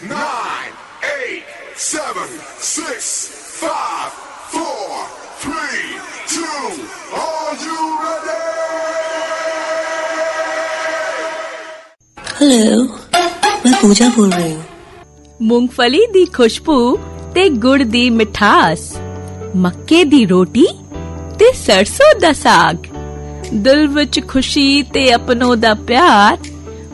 nine, eight, seven, six, five, four, three, two. Are you ready? Hello, मैं पूजा बोल रही हूँ। मूंगफली दी खुशबू ते गुड़ दी मिठास, मक्के दी रोटी ते सरसों दा साग, दिल विच खुशी ते अपनों दा प्यार।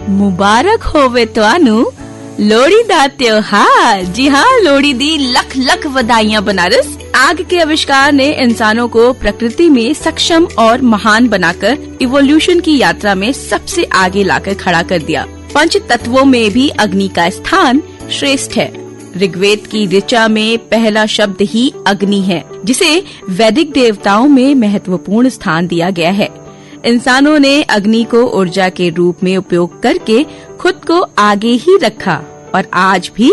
मुबारक होवे तुहानू लोहड़ी दा त्योहार। जी हाँ, लोहड़ी दी लख लख बधाइयां बनारस। आग के आविष्कार ने इंसानों को प्रकृति में सक्षम और महान बनाकर इवोल्यूशन की यात्रा में सबसे आगे लाकर खड़ा कर दिया। पंच तत्वों में भी अग्नि का स्थान श्रेष्ठ है। ऋग्वेद की ऋचा में पहला शब्द ही अग्नि है, जिसे वैदिक देवताओं में महत्वपूर्ण स्थान दिया गया है। इंसानों ने अग्नि को ऊर्जा के रूप में उपयोग करके खुद को आगे ही रखा और आज भी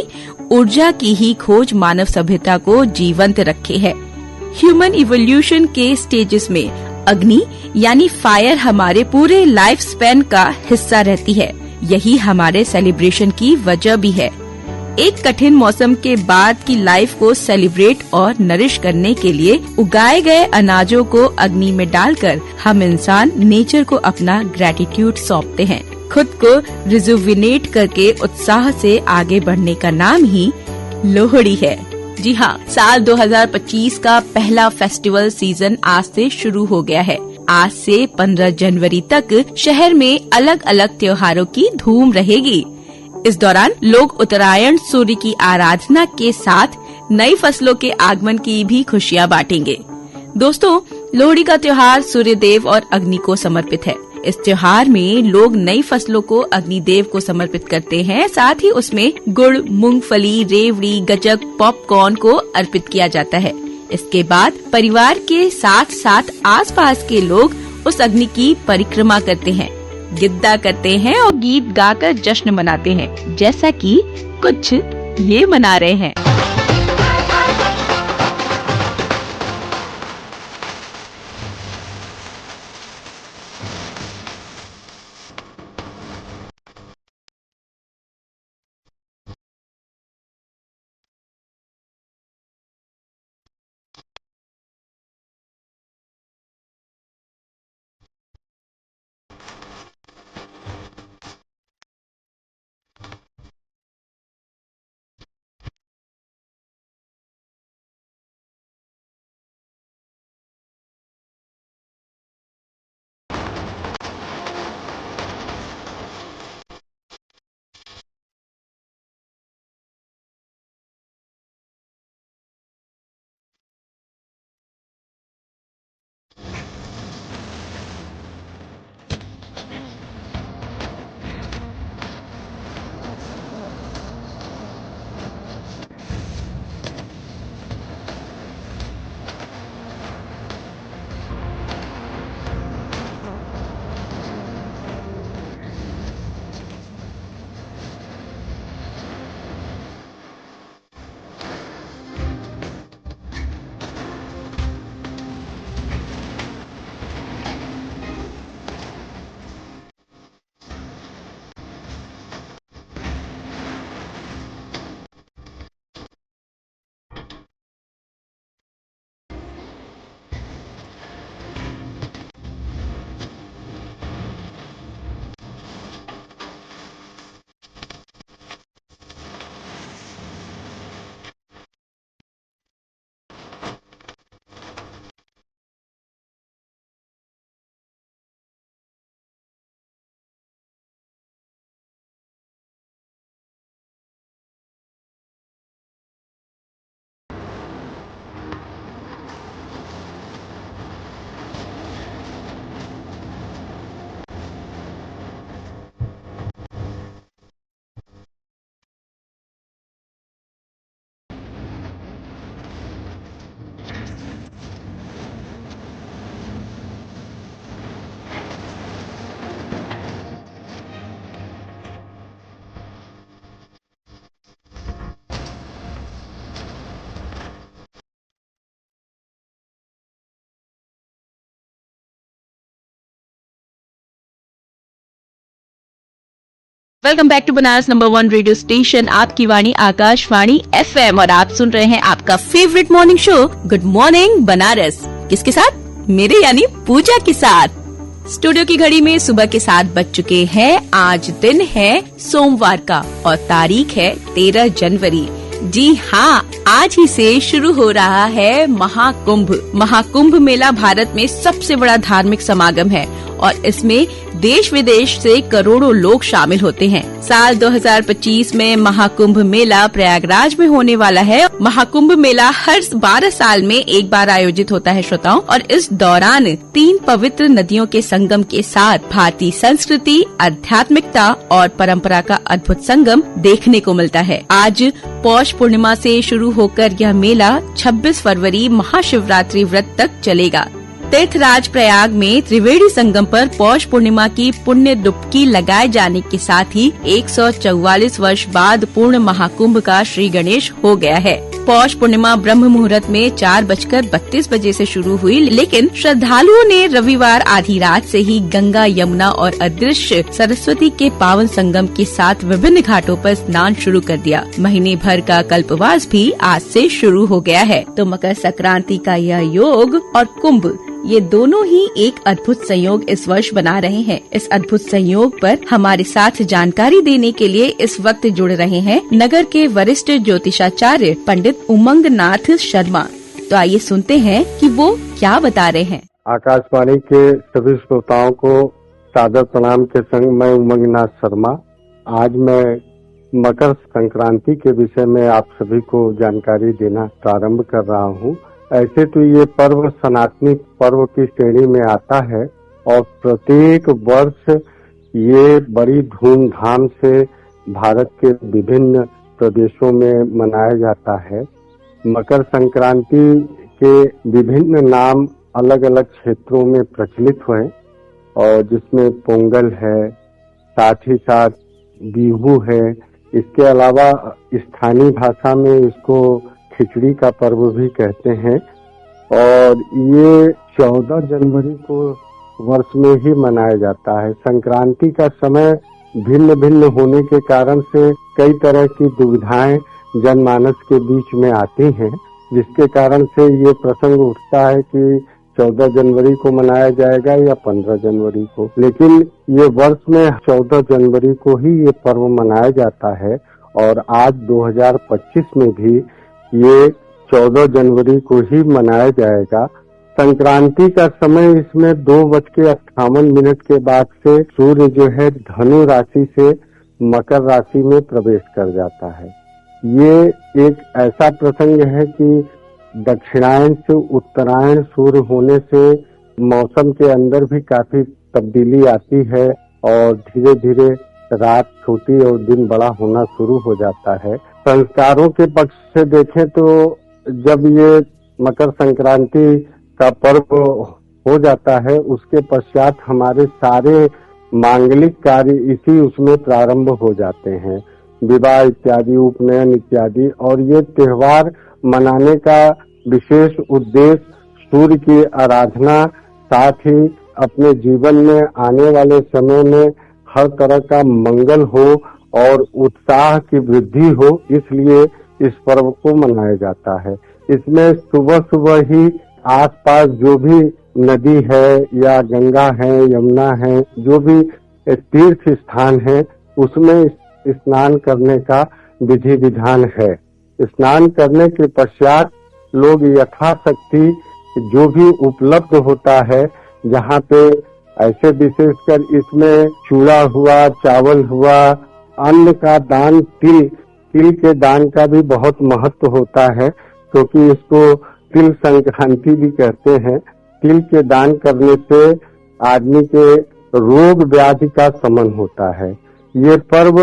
ऊर्जा की ही खोज मानव सभ्यता को जीवंत रखे है। ह्यूमन इवोल्यूशन के स्टेजेस में अग्नि यानी फायर हमारे पूरे लाइफ स्पैन का हिस्सा रहती है। यही हमारे सेलिब्रेशन की वजह भी है। एक कठिन मौसम के बाद की लाइफ को सेलिब्रेट और नरिश करने के लिए उगाए गए अनाजों को अग्नि में डालकर हम इंसान नेचर को अपना ग्रेटिट्यूड सौंपते हैं। खुद को रिजुविनेट करके उत्साह से आगे बढ़ने का नाम ही लोहड़ी है। जी हाँ, साल 2025 का पहला फेस्टिवल सीजन आज से शुरू हो गया है। आज से 15 जनवरी तक शहर में अलग अलग त्योहारों की धूम रहेगी। इस दौरान लोग उत्तरायण सूर्य की आराधना के साथ नई फसलों के आगमन की भी खुशियां बांटेंगे। दोस्तों, लोहड़ी का त्योहार सूर्य देव और अग्नि को समर्पित है। इस त्योहार में लोग नई फसलों को अग्निदेव को समर्पित करते हैं। साथ ही उसमें गुड़, मूंगफली, रेवड़ी, गज्जक, पॉपकॉर्न को अर्पित किया जाता है। इसके बाद परिवार के साथ साथ आसपास के लोग उस अग्नि की परिक्रमा करते हैं, गिद्दा करते हैं और गीत गाकर जश्न मनाते हैं, जैसा कि कुछ ये मना रहे हैं। Welcome back to Banaras number 1 radio station, आपकी वाणी आकाशवाणी FM, और आप सुन रहे हैं आपका favourite morning show good morning Banaras. किसके साथ? मेरे यानी पूजा के साथ। स्टूडियो की घड़ी में सुबह के 7 बज चुके हैं। आज दिन है सोमवार का और तारीख है 13 जनवरी। जी हाँ, आज ही से शुरू हो रहा है महाकुंभ। महाकुंभ मेला भारत में सबसे बड़ा धार्मिक समागम है और इसमें देश विदेश से करोड़ों लोग शामिल होते हैं। साल 2025 में महाकुंभ मेला प्रयागराज में होने वाला है। महाकुंभ मेला हर 12 साल में एक बार आयोजित होता है श्रोताओं, और इस दौरान 3 पवित्र नदियों के संगम के साथ भारतीय संस्कृति, आध्यात्मिकता और परंपरा का अद्भुत संगम देखने को मिलता है। आज पौष पूर्णिमा से शुरू होकर यह मेला 26 फरवरी महाशिवरात्रि व्रत तक चलेगा। तीर्थराज प्रयाग में त्रिवेणी संगम पर पौष पूर्णिमा की पुण्य डुबकी लगाए जाने के साथ ही 144 वर्ष बाद पूर्ण महाकुंभ का श्री गणेश हो गया है। पौष पूर्णिमा ब्रह्म मुहूर्त में 4:32 बजे से शुरू हुई, लेकिन श्रद्धालुओं ने रविवार आधी रात से ही गंगा, यमुना और अदृश्य सरस्वती के पावन संगम के साथ विभिन्न घाटों पर स्नान शुरू कर दिया। महीने भर का कल्पवास भी आज से शुरू हो गया है। तो मकर संक्रांति का यह योग और कुंभ, ये दोनों ही एक अद्भुत संयोग इस वर्ष बना रहे हैं। इस अद्भुत संयोग पर हमारे साथ जानकारी देने के लिए इस वक्त जुड़ रहे हैं नगर के वरिष्ठ ज्योतिषाचार्य पंडित उमंग नाथ शर्मा। तो आइए सुनते हैं कि वो क्या बता रहे हैं। आकाशवाणी के सभी श्रोताओं को सादर प्रणाम के संग मैं उमंग नाथ शर्मा आज मैं मकर संक्रांति के विषय में आप सभी को जानकारी देना प्रारंभ कर रहा हूँ। ऐसे तो ये पर्व सनातनी पर्व की श्रेणी में आता है और प्रत्येक वर्ष ये बड़ी धूमधाम से भारत के विभिन्न प्रदेशों में मनाया जाता है। मकर संक्रांति के विभिन्न नाम अलग अलग क्षेत्रों में प्रचलित हुए और जिसमें पोंगल है, साथ ही साथ बिहू है। इसके अलावा स्थानीय भाषा में इसको खिचड़ी का पर्व भी कहते हैं और ये 14 जनवरी को वर्ष में ही मनाया जाता है। संक्रांति का समय भिन्न भिन्न होने के कारण से कई तरह की दुविधाएं जनमानस के बीच में आती हैं, जिसके कारण से ये प्रसंग उठता है कि 14 जनवरी को मनाया जाएगा या 15 जनवरी को, लेकिन ये वर्ष में 14 जनवरी को ही ये पर्व मनाया जाता है और आज 2025 में भी ये 14 जनवरी को ही मनाया जाएगा। संक्रांति का समय इसमें 2:58 के बाद से सूर्य जो है धनु राशि से मकर राशि में प्रवेश कर जाता है। ये एक ऐसा प्रसंग है कि दक्षिणायन से उत्तरायण सूर्य होने से मौसम के अंदर भी काफी तब्दीली आती है और धीरे धीरे रात छोटी और दिन बड़ा होना शुरू हो जाता है। संस्कारों के पक्ष से देखें तो जब ये मकर संक्रांति का पर्व हो जाता है उसके पश्चात हमारे सारे मांगलिक कार्य इसी उसमें प्रारंभ हो जाते हैं, विवाह इत्यादि, उपनयन इत्यादि। और ये त्योहार मनाने का विशेष उद्देश्य सूर्य की आराधना, साथ ही अपने जीवन में आने वाले समय में हर तरह का मंगल हो और उत्साह की वृद्धि हो, इसलिए इस पर्व को मनाया जाता है। इसमें सुबह सुबह ही आसपास जो भी नदी है या गंगा है, यमुना है, जो भी तीर्थ स्थान है उसमें स्नान करने का विधि विधान है। स्नान करने के पश्चात लोग यथाशक्ति जो भी उपलब्ध होता है, जहाँ पे ऐसे विशेषकर इसमें चूड़ा हुआ, चावल हुआ, अन्न का दान, तिल के दान का भी बहुत महत्व होता है, क्योंकि इसको तिल संक्रांति भी कहते हैं। तिल के दान करने से आदमी के रोग व्याधि का शमन होता है। ये पर्व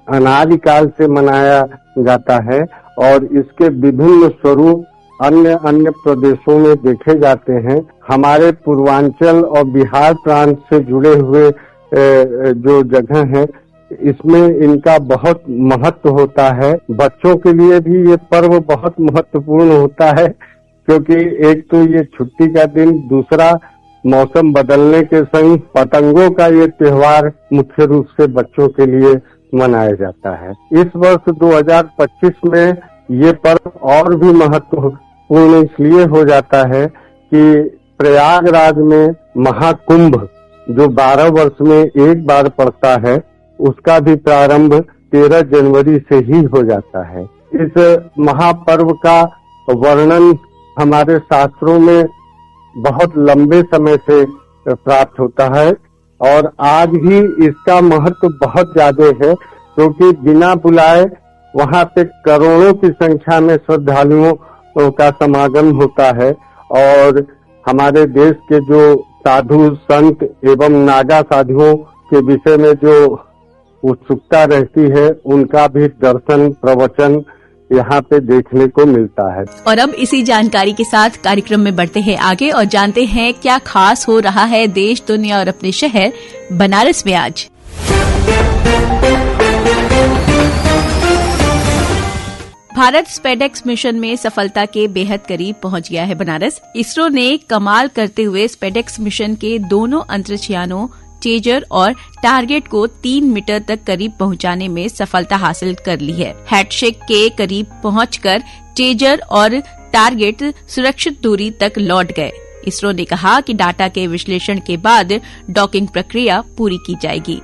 अनादि काल से मनाया जाता है और इसके विभिन्न स्वरूप अन्य अन्य प्रदेशों में देखे जाते हैं। हमारे पूर्वांचल और बिहार प्रांत से जुड़े हुए जो जगह है, इसमें इनका बहुत महत्व होता है। बच्चों के लिए भी ये पर्व बहुत महत्वपूर्ण होता है, क्योंकि एक तो ये छुट्टी का दिन, दूसरा मौसम बदलने के संग पतंगों का ये त्योहार मुख्य रूप से बच्चों के लिए मनाया जाता है। इस वर्ष 2025 में ये पर्व और भी महत्वपूर्ण इसलिए हो जाता है कि प्रयागराज में महाकुंभ जो 12 वर्ष में एक बार पड़ता है, उसका भी प्रारंभ 13 जनवरी से ही हो जाता है। इस महापर्व का वर्णन हमारे शास्त्रों में बहुत लंबे समय से प्राप्त होता है और आज भी इसका महत्व बहुत ज्यादा है, क्योंकि बिना बुलाए वहाँ पे करोड़ों की संख्या में श्रद्धालुओं का समागम होता है और हमारे देश के जो साधु संत एवं नागा साधुओं के विषय में जो उत्सुकता रहती है, उनका भी दर्शन प्रवचन यहाँ पे देखने को मिलता है। और अब इसी जानकारी के साथ कार्यक्रम में बढ़ते हैं आगे और जानते हैं क्या खास हो रहा है देश, दुनिया और अपने शहर बनारस में आज। भारत स्पेडेक्स मिशन में सफलता के बेहद करीब पहुंच गया है बनारस। इसरो ने कमाल करते हुए स्पेडेक्स मिशन के दोनों अंतरिक्षयानों चेजर और टारगेट को 3 मीटर तक करीब पहुंचाने में सफलता हासिल कर ली है। हैंडशेक के करीब पहुंचकर चेजर और टारगेट सुरक्षित दूरी तक लौट गए। इसरो ने कहा कि डाटा के विश्लेषण के बाद डॉकिंग प्रक्रिया पूरी की जाएगी।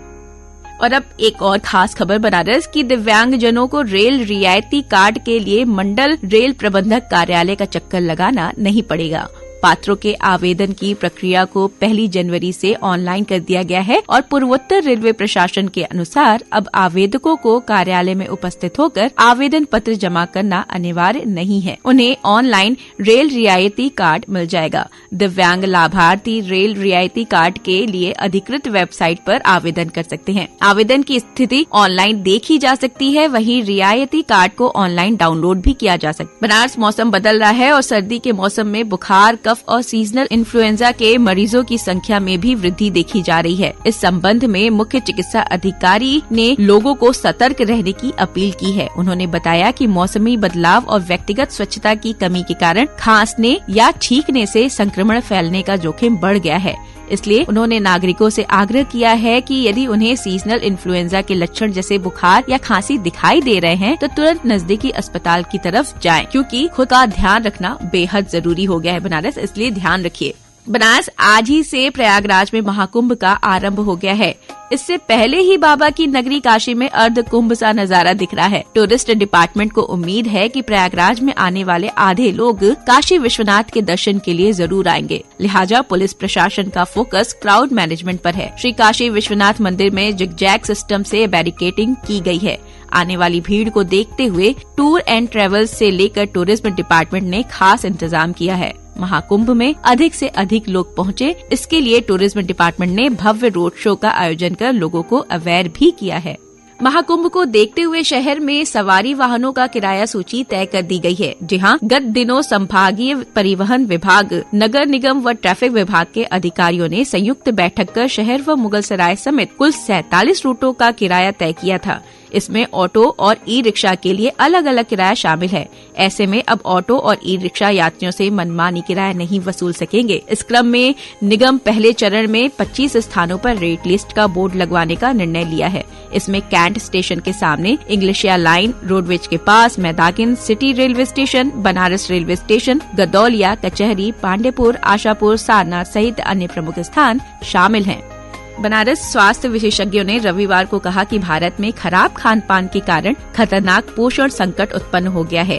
और अब एक और खास खबर बनारस की दिव्यांगजनों को रेल रियायती कार्ड के लिए मंडल रेल प्रबंधक कार्यालय का चक्कर लगाना नहीं पड़ेगा। पात्रों के आवेदन की प्रक्रिया को 1 जनवरी से ऑनलाइन कर दिया गया है और पूर्वोत्तर रेलवे प्रशासन के अनुसार अब आवेदकों को कार्यालय में उपस्थित होकर आवेदन पत्र जमा करना अनिवार्य नहीं है। उन्हें ऑनलाइन रेल रियायती कार्ड मिल जाएगा। दिव्यांग लाभार्थी रेल रियायती कार्ड के लिए अधिकृत वेबसाइट पर आवेदन कर सकते हैं। आवेदन की स्थिति ऑनलाइन देखी जा सकती है, वहीं रियायती कार्ड को ऑनलाइन डाउनलोड भी किया जा सकता है। बनारस मौसम बदल रहा है और सर्दी के मौसम में बुखार, कफ और सीजनल इन्फ्लुएंजा के मरीजों की संख्या में भी वृद्धि देखी जा रही है। इस संबंध में मुख्य चिकित्सा अधिकारी ने लोगों को सतर्क रहने की अपील की है। उन्होंने बताया कि मौसमी बदलाव और व्यक्तिगत स्वच्छता की कमी के कारण खांसने या छींकने से संक्रमण फैलने का जोखिम बढ़ गया है। इसलिए उन्होंने नागरिकों से आग्रह किया है कि यदि उन्हें सीजनल इन्फ्लुएंजा के लक्षण जैसे बुखार या खांसी दिखाई दे रहे हैं तो तुरंत नजदीकी अस्पताल की तरफ जाएं, क्योंकि खुद का ध्यान रखना बेहद जरूरी हो गया है बनारस, इसलिए ध्यान रखिए। बनारस आज ही से प्रयागराज में महाकुंभ का आरंभ हो गया है। इससे पहले ही बाबा की नगरी काशी में अर्ध कुंभ सा नजारा दिख रहा है। टूरिस्ट डिपार्टमेंट को उम्मीद है कि प्रयागराज में आने वाले आधे लोग काशी विश्वनाथ के दर्शन के लिए जरूर आएंगे। लिहाजा पुलिस प्रशासन का फोकस क्राउड मैनेजमेंट पर है। श्री काशी विश्वनाथ मंदिर में जिगजैग सिस्टम से बैरिकेडिंग की गई है। आने वाली भीड़ को देखते हुए टूर एंड ट्रेवल्स से लेकर टूरिज्म डिपार्टमेंट ने खास इंतजाम किया है। महाकुंभ में अधिक से अधिक लोग पहुंचे, इसके लिए टूरिज्म डिपार्टमेंट ने भव्य रोड शो का आयोजन कर लोगों को अवेयर भी किया है। महाकुंभ को देखते हुए शहर में सवारी वाहनों का किराया सूची तय कर दी गई है। जी हां, गत दिनों संभागीय परिवहन विभाग, नगर निगम व ट्रैफिक विभाग के अधिकारियों ने संयुक्त बैठक कर शहर व मुगलसराय समेत कुल 47 रूटों का किराया तय किया था। इसमें ऑटो और ई रिक्शा के लिए अलग अलग किराया शामिल है। ऐसे में अब ऑटो और ई रिक्शा यात्रियों से मनमानी किराया नहीं वसूल सकेंगे। इस क्रम में निगम पहले चरण में 25 स्थानों पर रेट लिस्ट का बोर्ड लगवाने का निर्णय लिया है। इसमें कैंट स्टेशन के सामने, इंग्लिशिया लाइन, रोडवेज के पास, Maidagin, city railway station, Banaras railway station, Godowlia, Kachahari, Pandeypur, Ashapur, Sarnath सहित अन्य प्रमुख स्थान शामिल हैं। बनारस स्वास्थ्य विशेषज्ञों ने रविवार को कहा कि भारत में खराब खान पान के कारण खतरनाक पोषण संकट उत्पन्न हो गया है।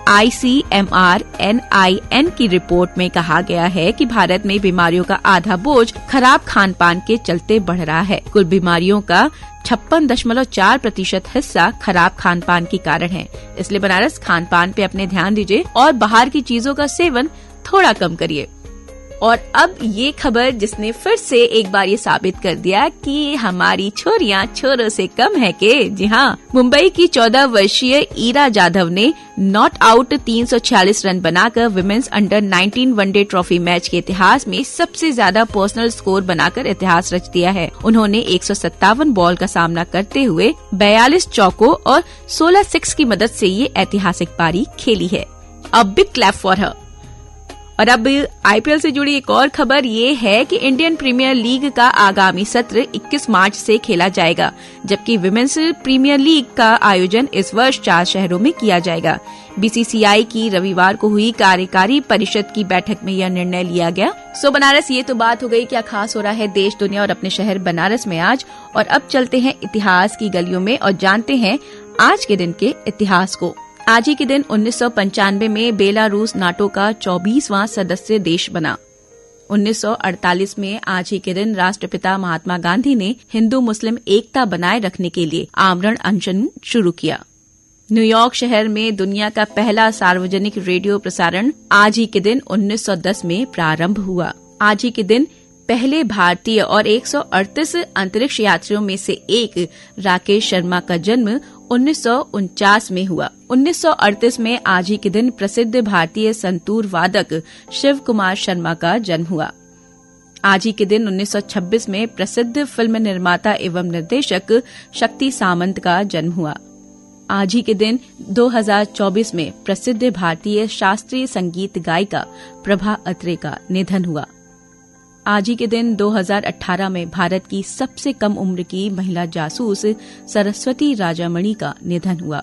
ICMR-NIN की रिपोर्ट में कहा गया है कि भारत में बीमारियों का आधा बोझ खराब खान पान के चलते बढ़ रहा है। कुल बीमारियों का 56.4% हिस्सा खराब खान पान के कारण है। इसलिए बनारस खान पान पे अपने ध्यान दीजिए और बाहर की चीजों का सेवन थोड़ा कम करिए। और अब ये खबर जिसने फिर से एक बार ये साबित कर दिया कि हमारी छोरियां छोरों से कम है के। जी हाँ, मुंबई की 14 वर्षीय ईरा जाधव ने नॉट आउट 346 रन बनाकर women's under 19 one day trophy match के इतिहास में सबसे ज्यादा पर्सनल स्कोर बनाकर इतिहास रच दिया है। उन्होंने 157 बॉल का सामना करते हुए 42 चौकों और 16 सिक्स की मदद से ये ऐतिहासिक पारी खेली है। अब बिग क्लैप फॉर हर। और अब आईपीएल से जुड़ी एक और खबर ये है कि इंडियन प्रीमियर लीग का आगामी सत्र 21 मार्च से खेला जाएगा, जबकि विमेंस प्रीमियर लीग का आयोजन इस वर्ष 4 शहरों में किया जाएगा। बीसीसीआई की रविवार को हुई कार्यकारी परिषद की बैठक में यह निर्णय लिया गया। सो बनारस, ये तो बात हो गई क्या खास हो रहा है देश, दुनिया और अपने शहर बनारस में आज। और अब चलते हैं इतिहास की गलियों में और जानते हैं आज के दिन के इतिहास को। आज ही के दिन 1995 में बेलारूस नाटो का 24वां सदस्य देश बना। 1948 में आज ही के दिन राष्ट्रपिता महात्मा गांधी ने हिंदू मुस्लिम एकता बनाए रखने के लिए आमरण अनशन शुरू किया। न्यूयॉर्क शहर में दुनिया का पहला सार्वजनिक रेडियो प्रसारण आज ही के दिन 1910 में प्रारंभ हुआ। आज ही के दिन पहले भारतीय और 138 अंतरिक्ष यात्रियों में से एक राकेश शर्मा का जन्म 1949 में हुआ। 1938 में आज ही के दिन प्रसिद्ध भारतीय संतूर वादक शिव कुमार शर्मा का जन्म हुआ। आज ही के दिन 1926 में प्रसिद्ध फिल्म निर्माता एवं निर्देशक शक्ति सामंत का जन्म हुआ। आज ही के दिन 2024 में प्रसिद्ध भारतीय शास्त्रीय संगीत गायिका प्रभा अत्रे का निधन हुआ। आज ही के दिन 2018 में भारत की सबसे कम उम्र की महिला जासूस सरस्वती राजामणि का निधन हुआ।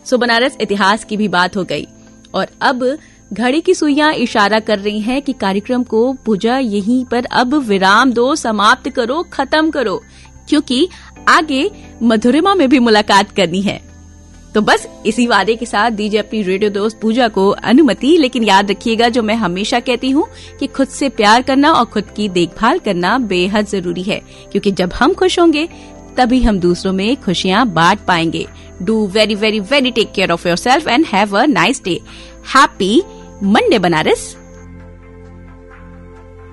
सो बनारस इतिहास की भी बात हो गई और अब घड़ी की सुइयां इशारा कर रही हैं कि कार्यक्रम को पूजा यहीं पर अब विराम दो, समाप्त करो, खत्म करो, क्योंकि आगे मधुरिमा में भी मुलाकात करनी है। तो बस इसी वादे के साथ दीजिए अपनी रेडियो दोस्त पूजा को अनुमति। लेकिन याद रखिएगा जो मैं हमेशा कहती हूँ कि खुद से प्यार करना और खुद की देखभाल करना बेहद जरूरी है, क्योंकि जब हम खुश होंगे तभी हम दूसरों में खुशियाँ बांट पाएंगे। Do very very very take care of yourself and have a nice day. Happy Monday Banaras.